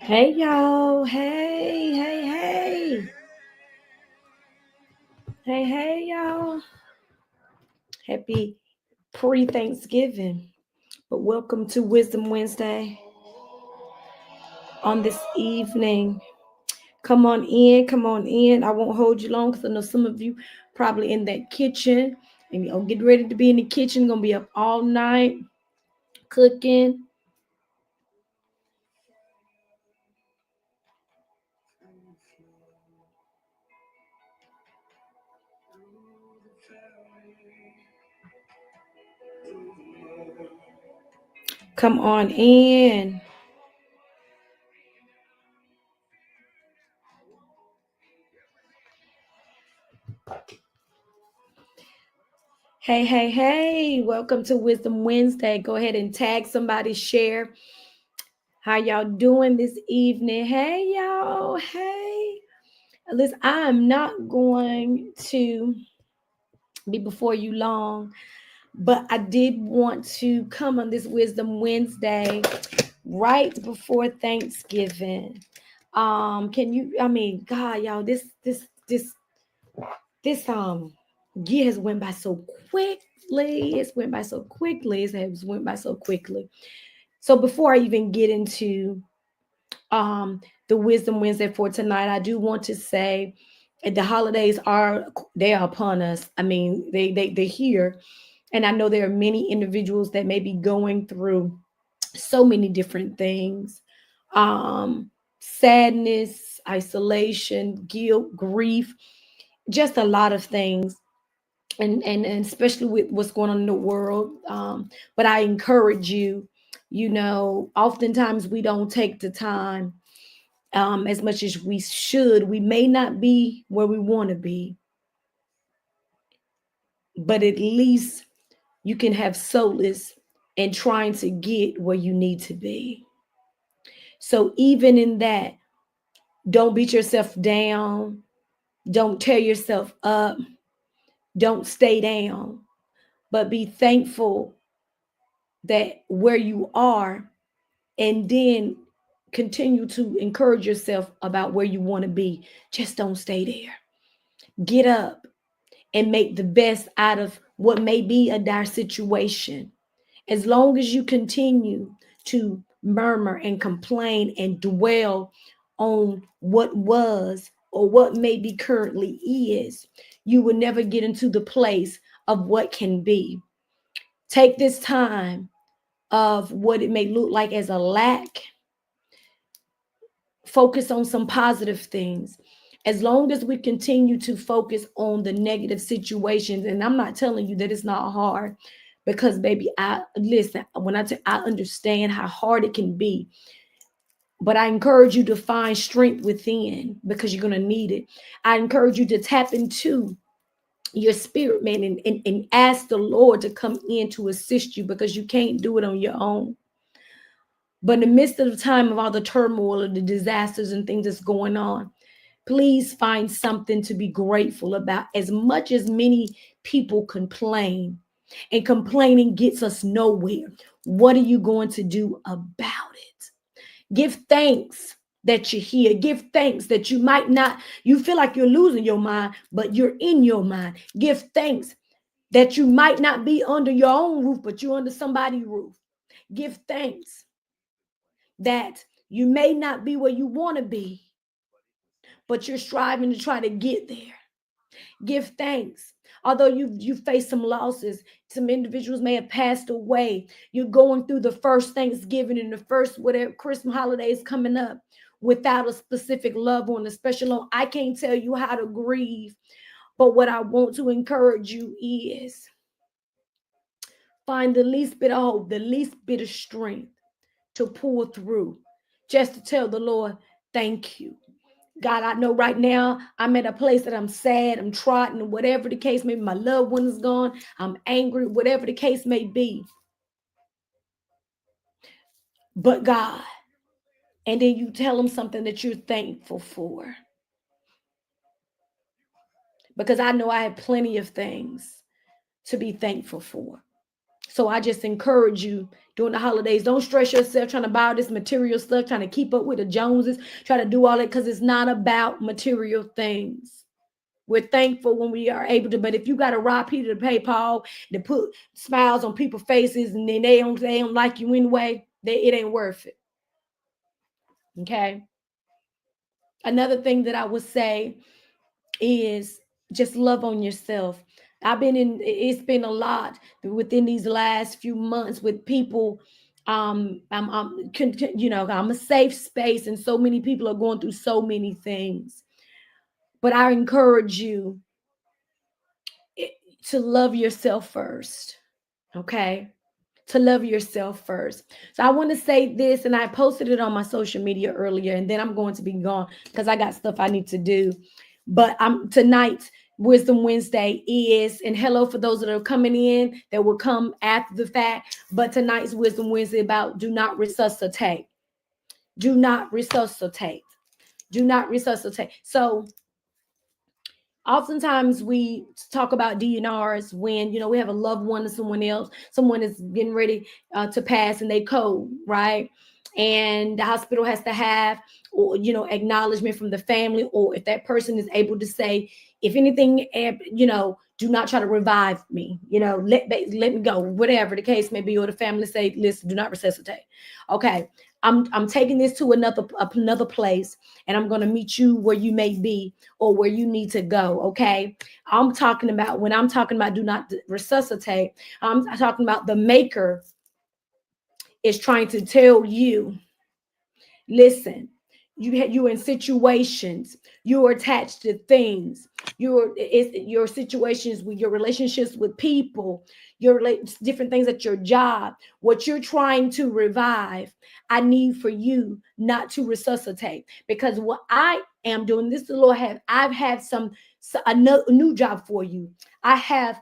Hey y'all. Hey. Hey y'all. Happy pre-Thanksgiving. But welcome to Wisdom Wednesday on this evening. Come on in, come on in. I won't hold you long because I know some of you probably in that kitchen and you'll get ready to be in the kitchen. Gonna be up all night cooking. Come on in. Hey. Welcome to Wisdom Wednesday. Go ahead and tag somebody, share. How y'all doing this evening? Hey y'all. Hey. Listen, I'm not going to be before you long, but I did want to come on this Wisdom Wednesday right before Thanksgiving. Can you God, y'all, this year has went by so quickly. It's went by so quickly. It has went by so quickly. So before I even get into the Wisdom Wednesday for tonight, I do want to say the holidays are upon us. I mean, they're here. And I know there are many individuals that may be going through so many different things. Sadness, isolation, guilt, grief, just a lot of things. And especially with what's going on in the world. But I encourage you, oftentimes we don't take the time as much as we should. We may not be where we want to be, but at least you can have solace in trying to get where you need to be. So even in that, don't beat yourself down. Don't tear yourself up. Don't stay down, but be thankful that where you are, and then continue to encourage yourself about where you want to be. Just don't stay there. Get up and make the best out of what may be a dire situation. As long as you continue to murmur and complain and dwell on what was or what maybe currently is, you will never get into the place of what can be. Take this time of what it may look like as a lack. Focus on some positive things. As long as we continue to focus on the negative situations, and I'm not telling you that it's not hard, because baby, I listen, when I understand how hard it can be, but I encourage you to find strength within because you're going to need it. I encourage you to tap into your spirit, man, and ask the Lord to come in to assist you because you can't do it on your own. But in the midst of the time of all the turmoil and the disasters and things that's going on, please find something to be grateful about. As much as many people complain, and complaining gets us nowhere, what are you going to do about it? Give thanks that you're here. Give thanks that you feel like you're losing your mind, but you're in your mind. Give thanks that you might not be under your own roof, but you're under somebody's roof. Give thanks that you may not be where you want to be, but you're striving to try to get there. Give thanks. Although you've faced some losses, some individuals may have passed away. You're going through the first Thanksgiving and the first whatever Christmas holidays coming up without a specific loved one, a special one. I can't tell you how to grieve, but what I want to encourage you is find the least bit of hope, the least bit of strength to pull through, just to tell the Lord, thank you. God, I know right now I'm at a place that I'm sad, I'm trodden, whatever the case may be. My loved one is gone, I'm angry, whatever the case may be. But God, and then you tell them something that you're thankful for. Because I know I have plenty of things to be thankful for. So I just encourage you during the holidays, don't stress yourself trying to buy this material stuff, trying to keep up with the Joneses, try to do all that, because it's not about material things. We're thankful when we are able to, but if you got to rob Peter to pay Paul, to put smiles on people's faces, and then they don't like you anyway, it ain't worth it. Okay. Another thing that I would say is just love on yourself. It's been a lot within these last few months with people. I'm a safe space, and so many people are going through so many things. But I encourage you to love yourself first. Okay. To love yourself first. So I want to say this, and I posted it on my social media earlier, and then I'm going to be gone because I got stuff I need to do. But tonight's Wisdom Wednesday is, and hello for those that are coming in that will come after the fact. But tonight's Wisdom Wednesday about do not resuscitate. Do not resuscitate. Do not resuscitate. So oftentimes we talk about DNRs when we have a loved one or someone is getting ready to pass, and they code, right? And the hospital has to have, or acknowledgement from the family, or if that person is able to say, if anything, do not try to revive me, let me go, whatever the case may be, or the family say, listen, do not resuscitate. Okay, I'm taking this to another place, and I'm going to meet you where you may be or where you need to go. Okay, when I'm talking about do not resuscitate, I'm talking about the maker is trying to tell you, listen, you're in situations, you're attached to things, your situations with your relationships with people, your different things at your job, what you're trying to revive. I need for you not to resuscitate, because what I am doing, this the Lord I've had a new job for you. I have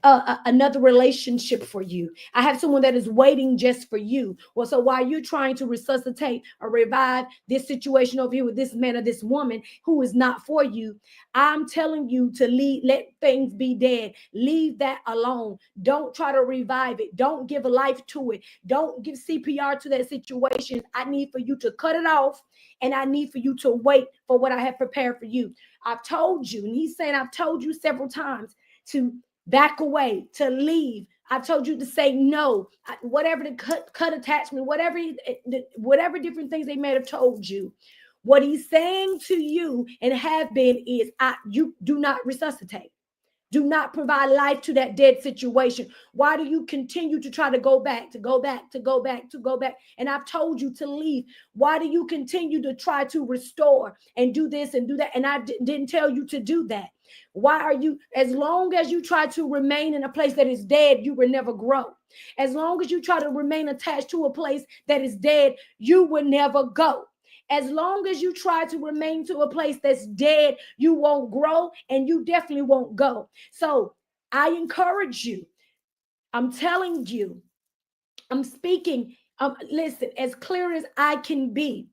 another relationship for you. I have someone that is waiting just for you. Well, so while you're trying to resuscitate or revive this situation over here with this man or this woman who is not for you, I'm telling you to let things be dead. Leave that alone. Don't try to revive it. Don't give a life to it. Don't give CPR to that situation. I need for you to cut it off, and I need for you to wait for what I have prepared for you. I've told you, and he's saying, I've told you several times to back away, to leave. I've told you to say no, whatever the cut attachment, whatever different things they may have told you. What he's saying to you and have been is, you do not resuscitate. Do not provide life to that dead situation. Why do you continue to try to go back, to go back, to go back, to go back? And I've told you to leave. Why do you continue to try to restore and do this and do that? And I didn't tell you to do that. Why are you, as long as you try to remain in a place that is dead, you will never grow. As long as you try to remain attached to a place that is dead, you will never go. As long as you try to remain to a place that's dead, you won't grow, and you definitely won't go. So I encourage you. I'm telling you, I'm speaking, listen, as clear as I can be.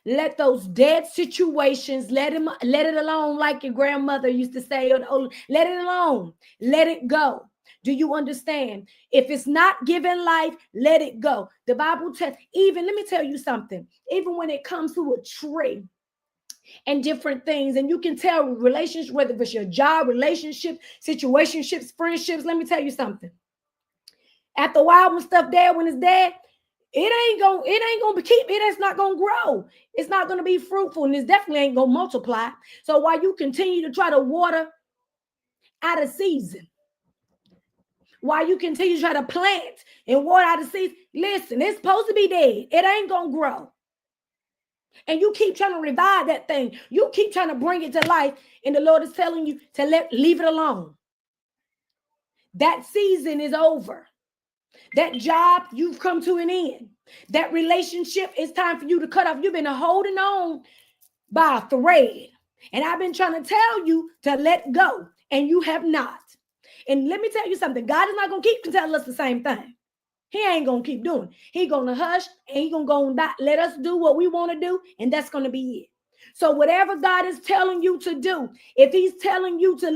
Let those dead situations, let it alone, like your grandmother used to say, let it alone, let it go. Do you understand? If it's not given life, let it go. The Bible tells, let me tell you something, even when it comes to a tree and different things, and you can tell relationships, whether it's your job, relationship, situationships, friendships, let me tell you something. After a while, when stuff dead, when it's dead, it ain't gonna keep it. It's not gonna grow. It's not gonna be fruitful, and it definitely ain't gonna multiply. So while you continue to try to water out of season, while you continue to try to plant and water out of season, listen, it's supposed to be dead. It ain't gonna grow. And you keep trying to revive that thing. You keep trying to bring it to life, and the Lord is telling you to leave it alone. That season is over. That job, you've come to an end. That relationship, it's time for you to cut off. You've been holding on by a thread. And I've been trying to tell you to let go, and you have not. And let me tell you something. God is not going to keep telling us the same thing. He ain't going to keep doing it. He's going to hush, and he's going to go and let us do what we want to do, and that's going to be it. So whatever God is telling you to do, if he's telling you to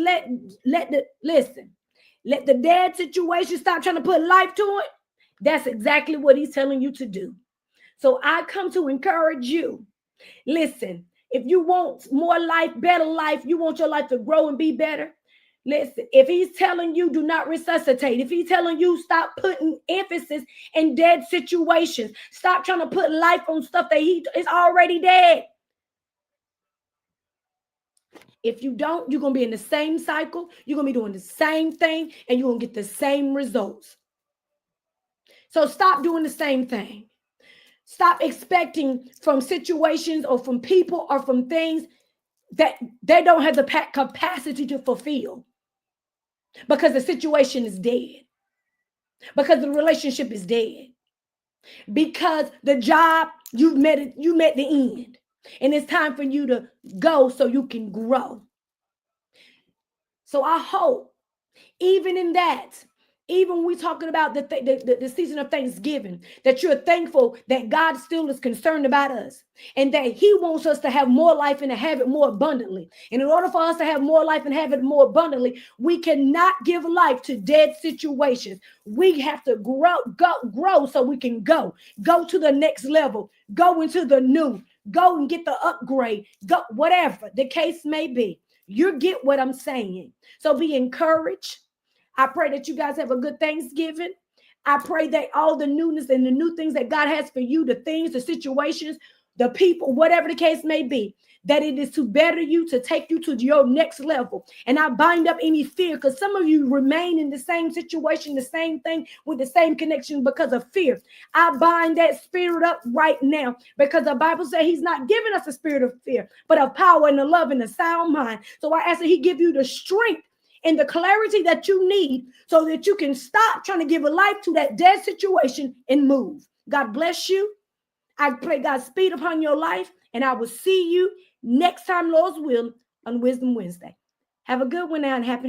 listen, Let the dead situation stop trying to put life to it. That's exactly what he's telling you to do. So I come to encourage you. Listen, if you want more life, better life, you want your life to grow and be better. Listen, if he's telling you do not resuscitate, if he's telling you stop putting emphasis in dead situations, stop trying to put life on stuff that he is already dead. If you don't, you're going to be in the same cycle. You're going to be doing the same thing and you're going to get the same results. So stop doing the same thing. Stop expecting from situations or from people or from things that they don't have the capacity to fulfill because the situation is dead, because the relationship is dead, because the job, you met the end, and it's time for you to go so you can grow. So I hope, even in that, even when we're talking about the season of Thanksgiving, that you're thankful that God still is concerned about us and that he wants us to have more life and to have it more abundantly. And in order for us to have more life and have it more abundantly, we cannot give life to dead situations. We have to grow so we can go to the next level, go into the new, go and get the upgrade, go whatever the case may be. You get what I'm saying. So be encouraged. I pray that you guys have a good Thanksgiving. I pray that all the newness and the new things that God has for you, the things, the situations, the people, whatever the case may be, that it is to better you, to take you to your next level. And I bind up any fear, because some of you remain in the same situation, the same thing, with the same connection because of fear. I bind that spirit up right now, because the Bible says he's not giving us a spirit of fear, but of power and of love and a sound mind. So I ask that he give you the strength and the clarity that you need so that you can stop trying to give a life to that dead situation and move. God bless you. I pray God's speed upon your life, and I will see you next time, Lord's will, on Wisdom Wednesday. Have a good one now and happy